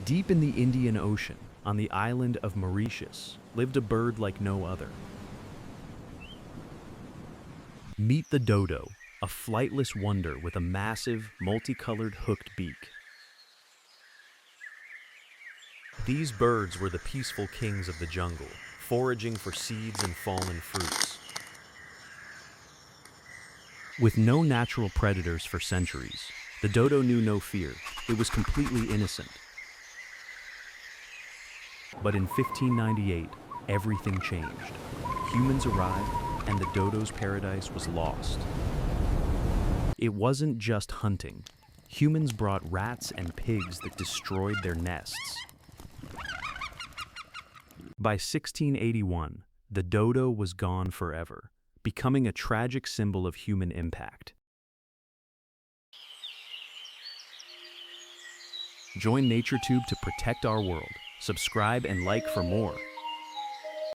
Deep in the Indian Ocean, on the island of Mauritius, lived a bird like no other. Meet the dodo, a flightless wonder with a massive, multicolored hooked beak. These birds were the peaceful kings of the jungle, foraging for seeds and fallen fruits. With no natural predators for centuries, the dodo knew no fear. It was completely innocent. But in 1598, everything changed. Humans arrived, and the dodo's paradise was lost. It wasn't just hunting. Humans brought rats and pigs that destroyed their nests. By 1681, the dodo was gone forever, becoming a tragic symbol of human impact. Join NatureTube to protect our world. Subscribe and like for more.